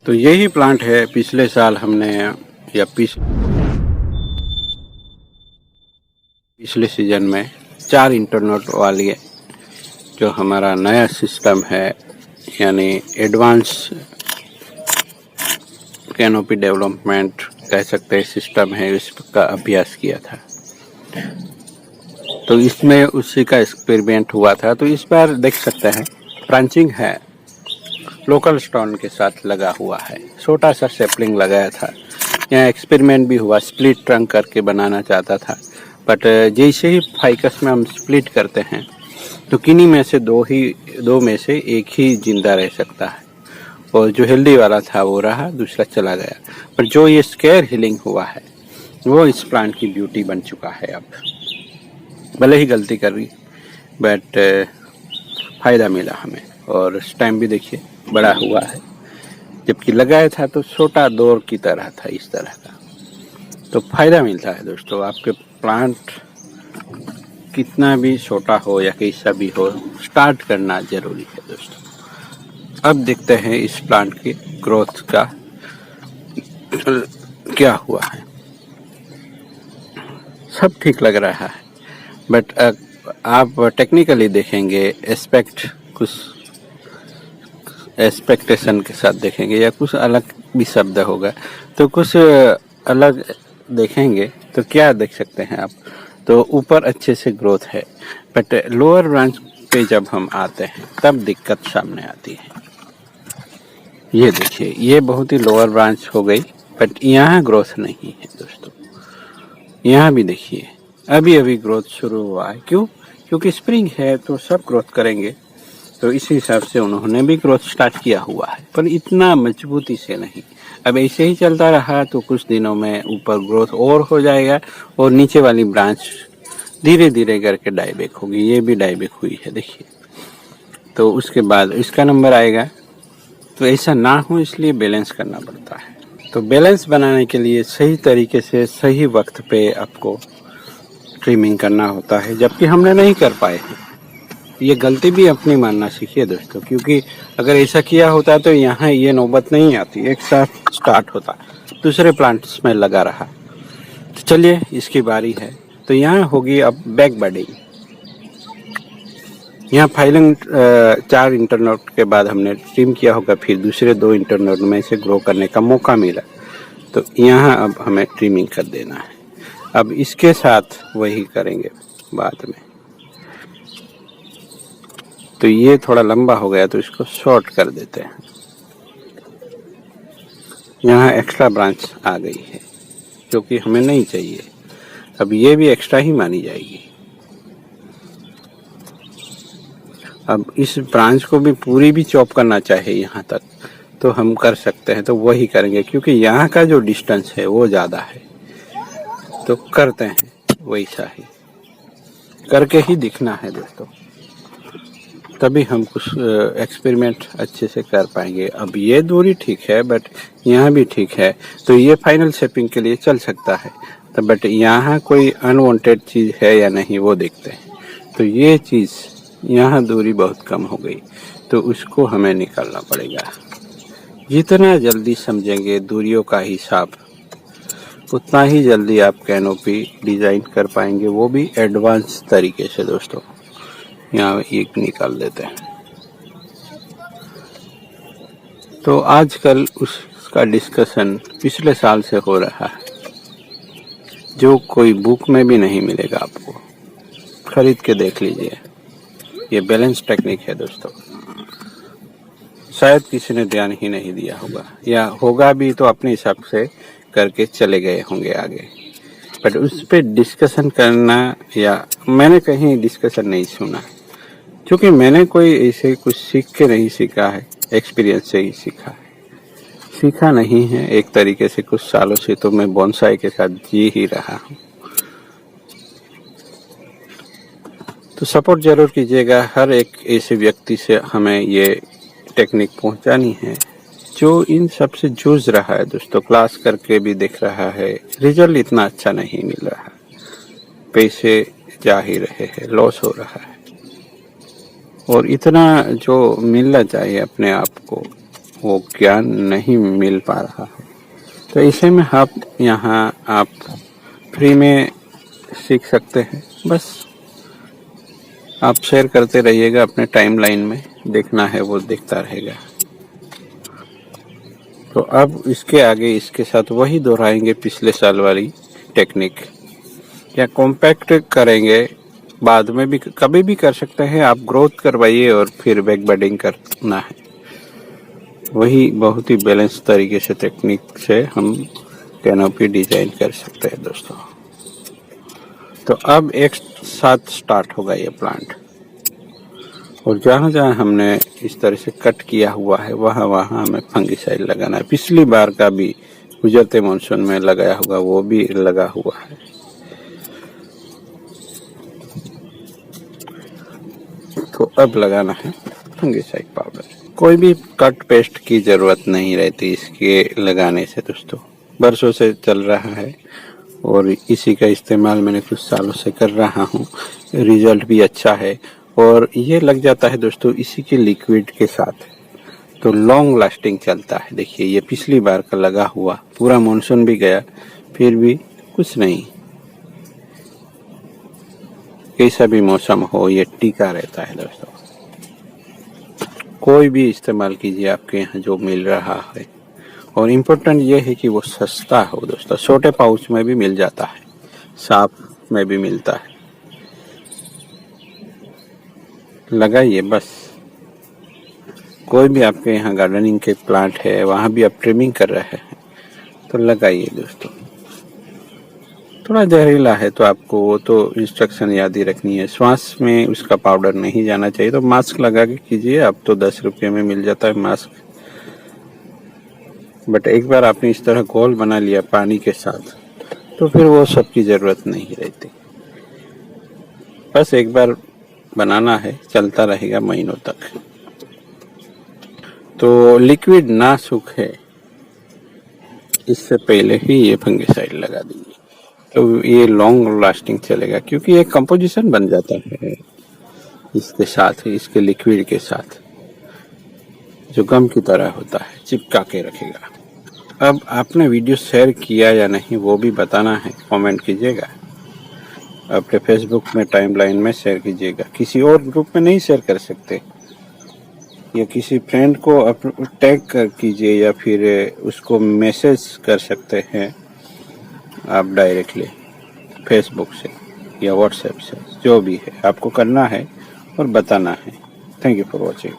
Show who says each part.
Speaker 1: तो यही प्लांट है पिछले साल हमने या पिछले सीजन में 4 इंटरनोट वाली जो हमारा नया सिस्टम है यानी एडवांस कैनोपी डेवलपमेंट कह सकते हैं सिस्टम है, इसका अभ्यास किया था। तो इसमें उसी का एक्सपेरिमेंट हुआ था। तो इस बार देख सकते हैं ब्रांचिंग है, लोकल स्टोन के साथ लगा हुआ है, छोटा सा सेपलिंग लगाया था। यहाँ एक्सपेरिमेंट भी हुआ, स्प्लिट ट्रंक करके बनाना चाहता था, बट जैसे ही फाइकस में हम स्प्लिट करते हैं तो किन्हीं में से दो में से एक ही जिंदा रह सकता है, और जो हेल्दी वाला था वो रहा, दूसरा चला गया। पर जो ये स्केयर हीलिंग हुआ है वो इस प्लांट की ब्यूटी बन चुका है। अब भले ही गलती कर रही, बट फायदा मिला हमें। और स्टेम भी देखिए बड़ा हुआ है, जबकि लगाया था तो छोटा दौर की तरह था, इस तरह का। तो फायदा मिलता है दोस्तों। आपके प्लांट कितना भी छोटा हो या कैसा भी हो, स्टार्ट करना जरूरी है दोस्तों। अब देखते हैं इस प्लांट की ग्रोथ का क्या हुआ है। सब ठीक लग रहा है, बट आप टेक्निकली देखेंगे, कुछ एक्सपेक्टेशन के साथ देखेंगे या कुछ अलग भी शब्द होगा, तो कुछ अलग देखेंगे तो क्या देख सकते हैं आप। तो ऊपर अच्छे से ग्रोथ है, बट लोअर ब्रांच पे जब हम आते हैं तब दिक्कत सामने आती है। ये देखिए, ये बहुत ही लोअर ब्रांच हो गई, बट यहाँ ग्रोथ नहीं है दोस्तों। यहाँ भी देखिए अभी अभी ग्रोथ शुरू हुआ है। क्यों? क्योंकि स्प्रिंग है तो सब ग्रोथ करेंगे। तो इस हिसाब से उन्होंने भी ग्रोथ स्टार्ट किया हुआ है, पर इतना मजबूती से नहीं। अब ऐसे ही चलता रहा तो कुछ दिनों में ऊपर ग्रोथ और हो जाएगा और नीचे वाली ब्रांच धीरे धीरे करके डाइबैक होगी। ये भी डाइबैक हुई है देखिए। तो उसके बाद इसका नंबर आएगा। तो ऐसा ना हो, इसलिए बैलेंस करना पड़ता है। तो बैलेंस बनाने के लिए सही तरीके से सही वक्त पे आपको ट्रिमिंग करना होता है, जबकि हमने नहीं कर पाए हैं। ये गलती भी अपनी मानना सीखिए दोस्तों, क्योंकि अगर ऐसा किया होता तो यहाँ ये नौबत नहीं आती, एक साथ स्टार्ट होता, दूसरे प्लांट्स में लगा रहा। तो चलिए इसकी बारी है। तो यहाँ होगी अब बैक बडिंग। यहाँ फाइलिंग 4 इंटरनोट के बाद हमने ट्रिम किया होगा, फिर दूसरे 2 इंटरनोट में से ग्रो करने का मौका मिला। तो यहाँ अब हमें ट्रिमिंग कर देना है। अब इसके साथ वही करेंगे बाद में। तो ये थोड़ा लंबा हो गया तो इसको शॉर्ट कर देते हैं। यहाँ एक्स्ट्रा ब्रांच आ गई है जो कि हमें नहीं चाहिए। अब ये भी एक्स्ट्रा ही मानी जाएगी। अब इस ब्रांच को भी पूरी भी चॉप करना चाहिए यहाँ तक, तो हम कर सकते हैं, तो वही करेंगे, क्योंकि यहाँ का जो डिस्टेंस है वो ज़्यादा है। तो करते हैं वैसा ही, करके ही दिखना है दोस्तों, तभी हम कुछ एक्सपेरिमेंट अच्छे से कर पाएंगे। अब ये दूरी ठीक है, बट यहाँ भी ठीक है, तो ये फाइनल शेपिंग के लिए चल सकता है। तो बट यहाँ कोई अनवांटेड चीज़ है या नहीं वो देखते हैं। तो ये चीज़ यहाँ दूरी बहुत कम हो गई, तो उसको हमें निकालना पड़ेगा। जितना जल्दी समझेंगे दूरियों का हिसाब, उतना ही जल्दी आप कैनोपी डिज़ाइन कर पाएंगे, वो भी एडवांस तरीके से दोस्तों। यहाँ एक निकाल देते हैं। तो आजकल उसका डिस्कशन पिछले साल से हो रहा है, जो कोई बुक में भी नहीं मिलेगा आपको, खरीद के देख लीजिए। ये बैलेंस टेक्निक है दोस्तों। शायद किसी ने ध्यान ही नहीं दिया होगा, या होगा भी तो अपने हिसाब से करके चले गए होंगे आगे। बट उस पर डिस्कशन करना, या मैंने कहीं डिस्कशन नहीं सुना, क्योंकि मैंने कोई ऐसे कुछ सीख के नहीं सीखा है, एक्सपीरियंस से ही सीखा नहीं है। एक तरीके से कुछ सालों से तो मैं बोनसाई के साथ जी ही रहा हूँ। तो सपोर्ट जरूर कीजिएगा। हर एक ऐसे व्यक्ति से हमें ये टेक्निक पहुंचानी है जो इन सब से जूझ रहा है दोस्तों। क्लास करके भी दिख रहा है रिजल्ट इतना अच्छा नहीं मिल रहा, पैसे जा ही रहे हैं, लॉस हो रहा है, और इतना जो मिलना चाहिए अपने आप को वो ज्ञान नहीं मिल पा रहा है। तो ऐसे में आप फ्री में सीख सकते हैं। बस आप शेयर करते रहिएगा अपने टाइमलाइन में, देखना है वो देखता रहेगा। तो अब इसके आगे इसके साथ वही दोहराएंगे पिछले साल वाली टेक्निक, या कॉम्पैक्ट करेंगे, बाद में भी कभी भी कर सकते हैं आप। ग्रोथ करवाइए और फिर बैक बडिंग करना है। वही बहुत ही बैलेंस तरीके से टेक्निक से हम कैनोपी डिजाइन कर सकते हैं दोस्तों। तो अब एक साथ स्टार्ट होगा ये प्लांट, और जहाँ जहाँ हमने इस तरह से कट किया हुआ है वहाँ वहाँ हमें फंगिसाइड लगाना है। पिछली बार का भी गुजरते मानसून में लगाया होगा, वो भी लगा हुआ है। तो अब लगाना है फंगिसाइड पाउडर। कोई भी कट पेस्ट की जरूरत नहीं रहती इसके लगाने से दोस्तों, बरसों से चल रहा है और इसी का इस्तेमाल मैंने कुछ सालों से कर रहा हूँ। रिजल्ट भी अच्छा है और ये लग जाता है दोस्तों इसी के लिक्विड के साथ, तो लॉन्ग लास्टिंग चलता है। देखिए ये पिछली बार का लगा हुआ, पूरा मानसून भी गया फिर भी कुछ नहीं, कैसा भी मौसम हो ये टीका रहता है दोस्तों। कोई भी इस्तेमाल कीजिए आपके यहाँ जो मिल रहा है, और इम्पोर्टेंट ये है कि वो सस्ता हो दोस्तों। छोटे पाउच में भी मिल जाता है, साफ में भी मिलता है। लगाइए बस। कोई भी आपके यहाँ गार्डनिंग के प्लांट है, वहाँ भी आप ट्रिमिंग कर रहे हैं तो लगाइए दोस्तों। थोड़ा जहरीला है तो आपको वो तो इंस्ट्रक्शन याद ही रखनी है। श्वास में उसका पाउडर नहीं जाना चाहिए, तो मास्क लगा के कीजिए। अब तो 10 रुपये में मिल जाता है मास्क। बट एक बार आपने इस तरह घोल बना लिया पानी के साथ, तो फिर वो सब की जरूरत नहीं रहती। बस एक बार बनाना है, चलता रहेगा महीनों तक। तो लिक्विड ना सूखे इससे पहले ही ये फंगिसाइड लगा दीजिए, तो ये लॉन्ग लास्टिंग चलेगा, क्योंकि ये कंपोजिशन बन जाता है इसके साथ ही, इसके लिक्विड के साथ जो गम की तरह होता है, चिपका के रखेगा। अब आपने वीडियो शेयर किया या नहीं वो भी बताना है, कमेंट कीजिएगा। अपने फेसबुक में टाइमलाइन में शेयर कीजिएगा, किसी और ग्रुप में नहीं शेयर कर सकते, या किसी फ्रेंड को टैग कर कीजिए, या फिर उसको मैसेज कर सकते हैं आप डायरेक्टली फेसबुक से या व्हाट्सएप से, जो भी है आपको करना है और बताना है। Thank you for watching.